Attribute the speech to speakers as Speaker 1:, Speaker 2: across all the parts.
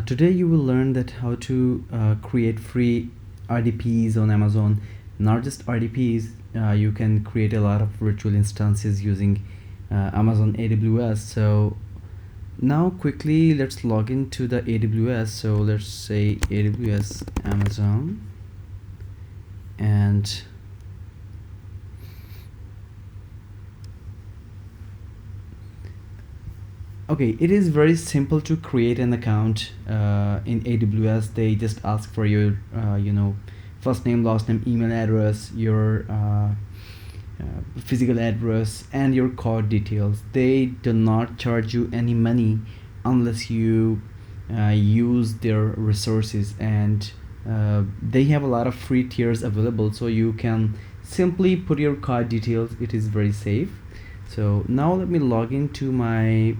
Speaker 1: Today you will learn that how to create free RDPs on Amazon. Not just RDPs, you can create a lot of virtual instances using Amazon AWS. So now quickly let's log into the AWS. So let's say AWS Amazon, and okay, it is very simple to create an account in AWS. They just ask for your first name, last name, email address, your physical address, and your card details. They do not charge you any money unless you use their resources, and they have a lot of free tiers available, so you can simply put your card details. It is very safe. So now let me log into my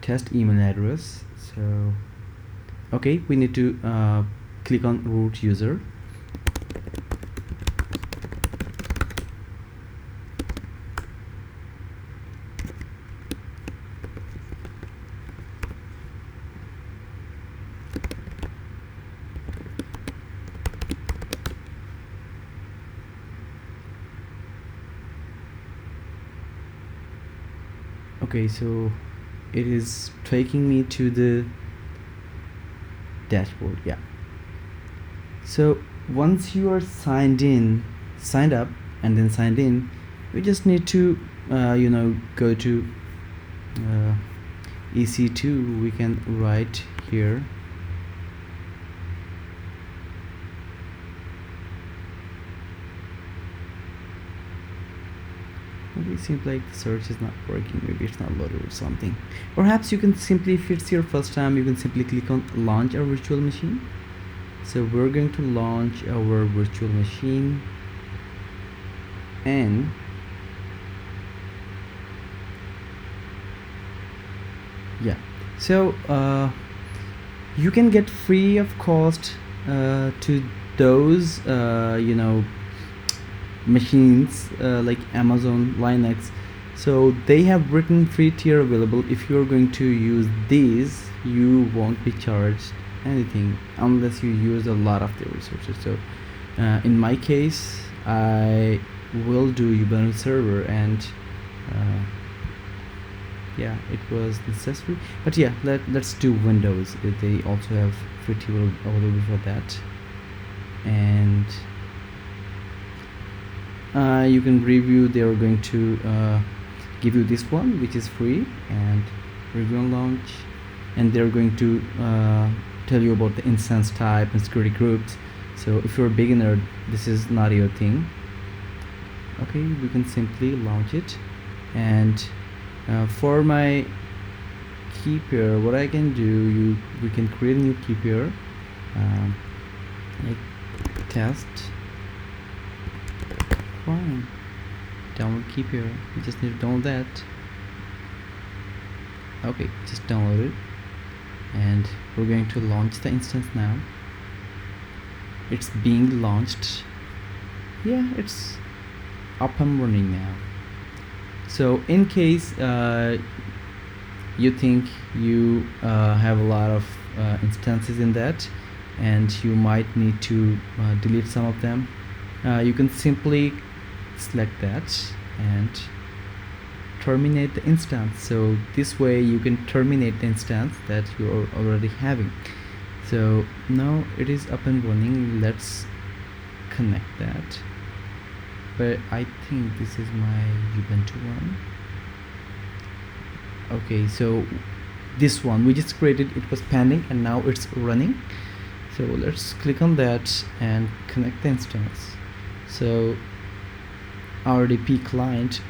Speaker 1: test email address. So okay, we need to click on root user. Okay, so it is taking me to the dashboard. Yeah, so once you are signed up and then signed in, we just need to go to EC2. We can write here maybe it seems like the search is not working. Maybe it's not loaded or something. Perhaps you can simply, if it's your first time, you can simply click on launch our virtual machine. So we're going to launch our virtual machine, and yeah, so you can get free of cost to those machines like Amazon Linux. So they have written free tier available. If you're going to use these, you won't be charged anything unless you use a lot of their resources. So in my case, I will do Ubuntu server, and yeah, it was necessary. But yeah, let's do Windows. They also have free tier available for that. And you can review. They are going to give you this one, which is free, and review and launch, and they're going to tell you about the instance type and security groups. So if you're a beginner, this is not your thing. Okay, we can simply launch it, and for my key pair, what I can do, we can create a new key pair, like test. Fine. Download key pair. You just need to download that. Okay, just download it, and we're going to launch the instance now. It's being launched. Yeah, it's up and running now. So in case you think you have a lot of instances in that, and you might need to delete some of them, you can simply select that and terminate the instance. So this way you can terminate the instance that you're already having. So now it is up and running. Let's connect that, but I think this is my Ubuntu one. Okay, so this one we just created, it was pending and now it's running. So let's click on that and connect the instance. So RDP client,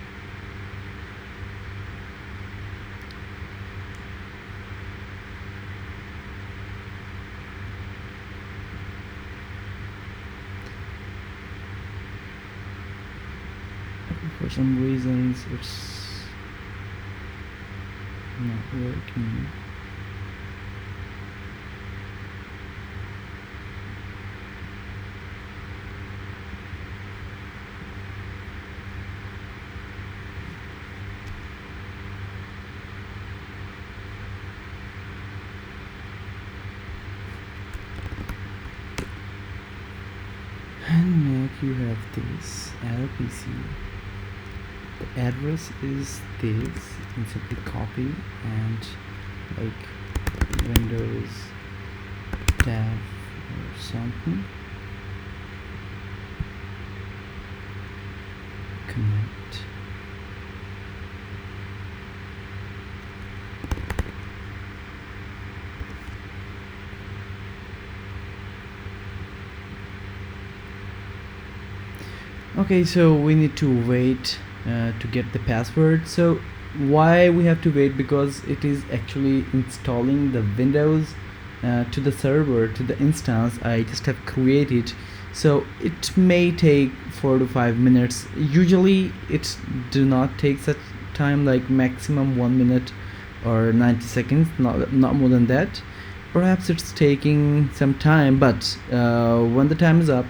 Speaker 1: for some reasons it's not working. you have this LPC, the address is this. You can simply copy and like Windows tab or something, connect. Okay, so we need to wait to get the password. So why we have to wait? Because it is actually installing the Windows to the server, to the instance I just have created. So it may take 4 to 5 minutes. Usually it do not take such time, like maximum 1 minute or 90 seconds, not more than that. Perhaps it's taking some time, but when the time is up,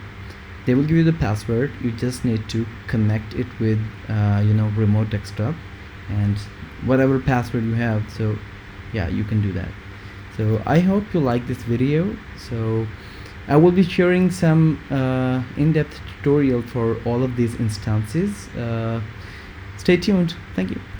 Speaker 1: they will give you the password. You just need to connect it with remote desktop and whatever password you have. So yeah, you can do that. So I hope you like this video. So I will be sharing some in-depth tutorial for all of these instances. Stay tuned. Thank you.